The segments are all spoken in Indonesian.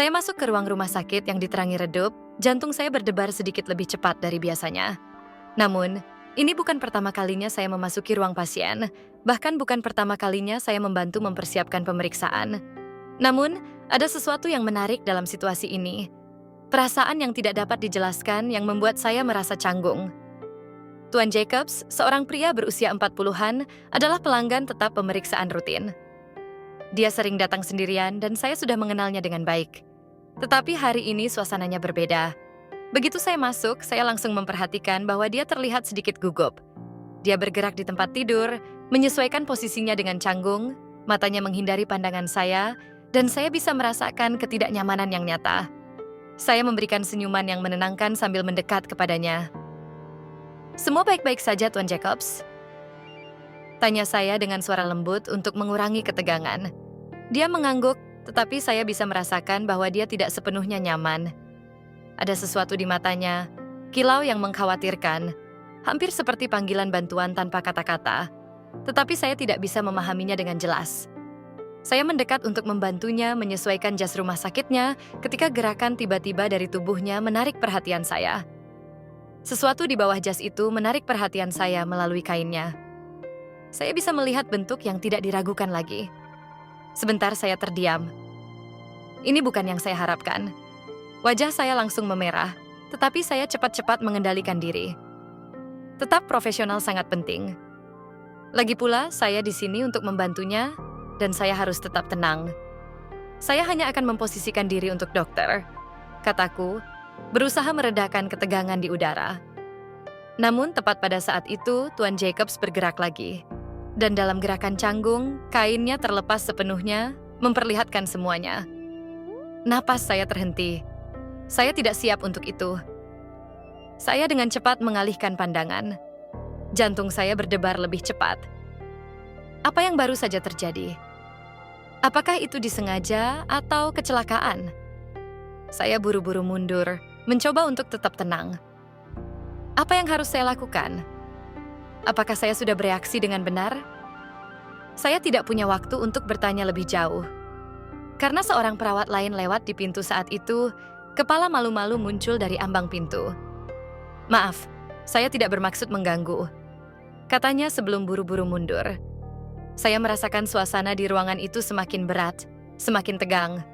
Saya masuk ke ruang rumah sakit yang diterangi redup, jantung saya berdebar sedikit lebih cepat dari biasanya. Namun, ini bukan pertama kalinya saya memasuki ruang pasien, bahkan bukan pertama kalinya saya membantu mempersiapkan pemeriksaan. Namun, ada sesuatu yang menarik dalam situasi ini. Perasaan yang tidak dapat dijelaskan yang membuat saya merasa canggung. Tuan Jacobs, seorang pria berusia 40-an, adalah pelanggan tetap pemeriksaan rutin. Dia sering datang sendirian dan saya sudah mengenalnya dengan baik. Tetapi hari ini suasananya berbeda. Begitu saya masuk, saya langsung memperhatikan bahwa dia terlihat sedikit gugup. Dia bergerak di tempat tidur, menyesuaikan posisinya dengan canggung, matanya menghindari pandangan saya, dan saya bisa merasakan ketidaknyamanan yang nyata. Saya memberikan senyuman yang menenangkan sambil mendekat kepadanya. "Semua baik-baik saja, Tuan Jacobs?" Tanya saya dengan suara lembut untuk mengurangi ketegangan. Dia mengangguk, tetapi saya bisa merasakan bahwa dia tidak sepenuhnya nyaman. Ada sesuatu di matanya, kilau yang mengkhawatirkan, hampir seperti panggilan bantuan tanpa kata-kata. Tetapi saya tidak bisa memahaminya dengan jelas. Saya mendekat untuk membantunya menyesuaikan jas rumah sakitnya ketika gerakan tiba-tiba dari tubuhnya menarik perhatian saya. Sesuatu di bawah jas itu menarik perhatian saya melalui kainnya. Saya bisa melihat bentuk yang tidak diragukan lagi. Sebentar saya terdiam. Ini bukan yang saya harapkan. Wajah saya langsung memerah, tetapi saya cepat-cepat mengendalikan diri. Tetap profesional sangat penting. Lagi pula, saya di sini untuk membantunya, dan saya harus tetap tenang. Saya hanya akan memposisikan diri untuk dokter, kataku, berusaha meredakan ketegangan di udara. Namun tepat pada saat itu, Tuan Jacobs bergerak lagi. Dan dalam gerakan canggung, kainnya terlepas sepenuhnya, memperlihatkan semuanya. Napas saya terhenti. Saya tidak siap untuk itu. Saya dengan cepat mengalihkan pandangan. Jantung saya berdebar lebih cepat. Apa yang baru saja terjadi? Apakah itu disengaja atau kecelakaan? Saya buru-buru mundur, mencoba untuk tetap tenang. Apa yang harus saya lakukan? Apakah saya sudah bereaksi dengan benar? Saya tidak punya waktu untuk bertanya lebih jauh. Karena seorang perawat lain lewat di pintu saat itu, kepala malu-malu muncul dari ambang pintu. "Maaf, saya tidak bermaksud mengganggu," katanya sebelum buru-buru mundur. Saya merasakan suasana di ruangan itu semakin berat, semakin tegang.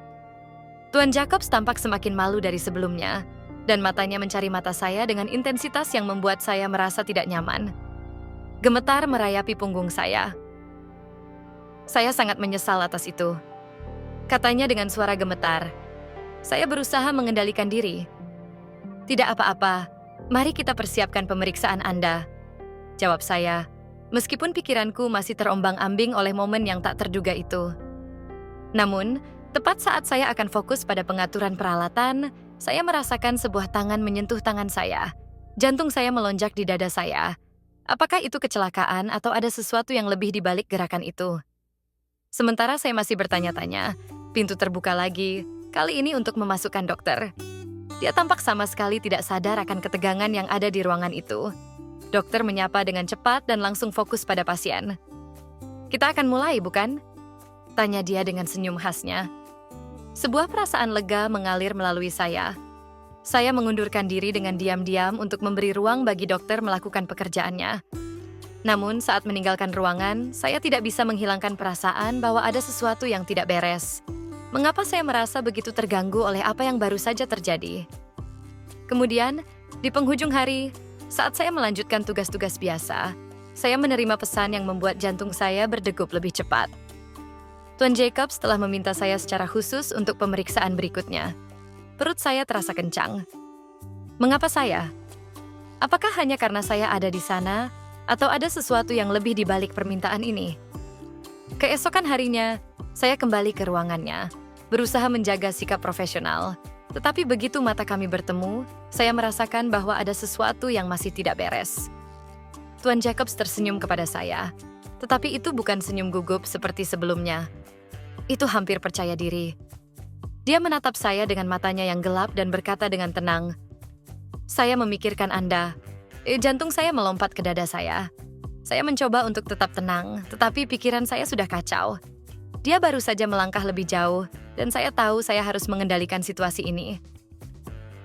Tuan Jacobs tampak semakin malu dari sebelumnya, dan matanya mencari mata saya dengan intensitas yang membuat saya merasa tidak nyaman. Gemetar merayapi punggung saya. "Saya sangat menyesal atas itu," katanya dengan suara gemetar. Saya berusaha mengendalikan diri. "Tidak apa-apa, mari kita persiapkan pemeriksaan Anda," jawab saya, meskipun pikiranku masih terombang-ambing oleh momen yang tak terduga itu. Namun, tepat saat saya akan fokus pada pengaturan peralatan, saya merasakan sebuah tangan menyentuh tangan saya. Jantung saya melonjak di dada saya. Apakah itu kecelakaan atau ada sesuatu yang lebih di balik gerakan itu? Sementara saya masih bertanya-tanya, pintu terbuka lagi, kali ini untuk memasukkan dokter. Dia tampak sama sekali tidak sadar akan ketegangan yang ada di ruangan itu. Dokter menyapa dengan cepat dan langsung fokus pada pasien. "Kita akan mulai, bukan?" tanya dia dengan senyum khasnya. Sebuah perasaan lega mengalir melalui saya. Saya mengundurkan diri dengan diam-diam untuk memberi ruang bagi dokter melakukan pekerjaannya. Namun saat meninggalkan ruangan, saya tidak bisa menghilangkan perasaan bahwa ada sesuatu yang tidak beres. Mengapa saya merasa begitu terganggu oleh apa yang baru saja terjadi? Kemudian, di penghujung hari, saat saya melanjutkan tugas-tugas biasa, saya menerima pesan yang membuat jantung saya berdegup lebih cepat. Tuan Jacobs telah meminta saya secara khusus untuk pemeriksaan berikutnya. Perut saya terasa kencang. Mengapa saya? Apakah hanya karena saya ada di sana, atau ada sesuatu yang lebih di balik permintaan ini? Keesokan harinya, saya kembali ke ruangannya, berusaha menjaga sikap profesional. Tetapi begitu mata kami bertemu, saya merasakan bahwa ada sesuatu yang masih tidak beres. Tuan Jacobs tersenyum kepada saya, tetapi itu bukan senyum gugup seperti sebelumnya. Itu hampir percaya diri. Dia menatap saya dengan matanya yang gelap dan berkata dengan tenang, "Saya memikirkan Anda." Jantung saya melompat ke dada saya. Saya mencoba untuk tetap tenang, tetapi pikiran saya sudah kacau. Dia baru saja melangkah lebih jauh, dan saya tahu saya harus mengendalikan situasi ini.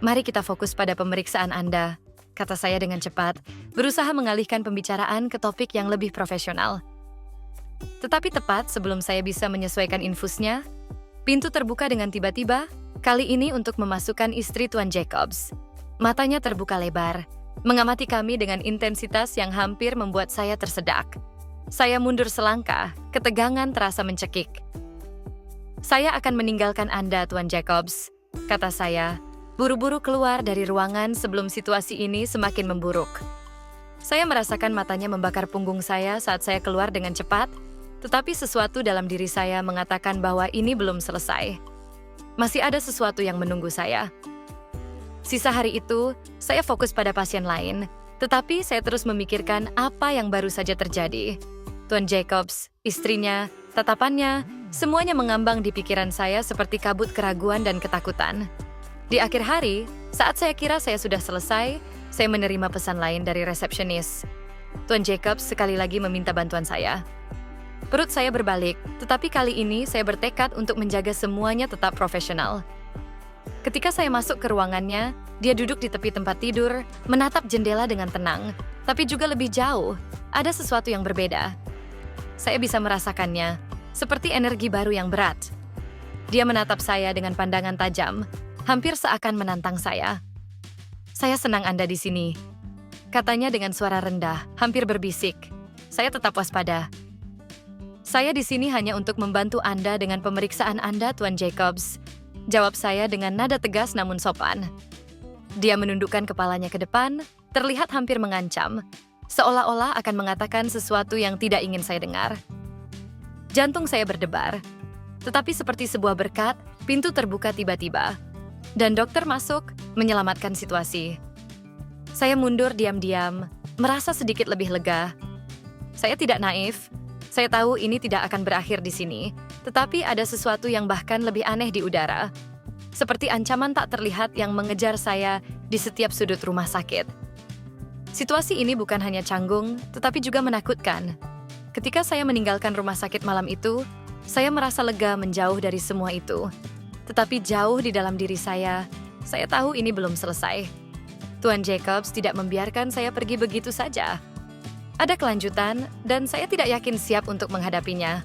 Mari kita fokus pada pemeriksaan Anda, kata saya dengan cepat, berusaha mengalihkan pembicaraan ke topik yang lebih profesional. Tetapi tepat sebelum saya bisa menyesuaikan infusnya, pintu terbuka dengan tiba-tiba, kali ini untuk memasukkan istri Tuan Jacobs. Matanya terbuka lebar, mengamati kami dengan intensitas yang hampir membuat saya tersedak. Saya mundur selangkah, ketegangan terasa mencekik. Saya akan meninggalkan Anda, Tuan Jacobs, kata saya, buru-buru keluar dari ruangan sebelum situasi ini semakin memburuk. Saya merasakan matanya membakar punggung saya saat saya keluar dengan cepat, tetapi sesuatu dalam diri saya mengatakan bahwa ini belum selesai. Masih ada sesuatu yang menunggu saya. Sisa hari itu, saya fokus pada pasien lain, tetapi saya terus memikirkan apa yang baru saja terjadi. Tuan Jacobs, istrinya, tatapannya, semuanya mengambang di pikiran saya seperti kabut keraguan dan ketakutan. Di akhir hari, saat saya kira saya sudah selesai, saya menerima pesan lain dari resepsionis. Tuan Jacobs sekali lagi meminta bantuan saya. Perut saya berbalik, tetapi kali ini saya bertekad untuk menjaga semuanya tetap profesional. Ketika saya masuk ke ruangannya, dia duduk di tepi tempat tidur, menatap jendela dengan tenang, tapi juga lebih jauh. Ada sesuatu yang berbeda. Saya bisa merasakannya, seperti energi baru yang berat. Dia menatap saya dengan pandangan tajam, hampir seakan menantang saya. Saya senang Anda di sini, katanya dengan suara rendah, hampir berbisik. Saya tetap waspada. Saya di sini hanya untuk membantu Anda dengan pemeriksaan Anda, Tuan Jacobs. Jawab saya dengan nada tegas namun sopan. Dia menundukkan kepalanya ke depan, terlihat hampir mengancam, seolah-olah akan mengatakan sesuatu yang tidak ingin saya dengar. Jantung saya berdebar, tetapi seperti sebuah berkat, pintu terbuka tiba-tiba, dan dokter masuk menyelamatkan situasi. Saya mundur diam-diam, merasa sedikit lebih lega. Saya tidak naif, saya tahu ini tidak akan berakhir di sini, tetapi ada sesuatu yang bahkan lebih aneh di udara. Seperti ancaman tak terlihat yang mengejar saya di setiap sudut rumah sakit. Situasi ini bukan hanya canggung, tetapi juga menakutkan. Ketika saya meninggalkan rumah sakit malam itu, saya merasa lega menjauh dari semua itu. Tetapi jauh di dalam diri saya tahu ini belum selesai. Tuan Jacobs tidak membiarkan saya pergi begitu saja. Ada kelanjutan, dan saya tidak yakin siap untuk menghadapinya.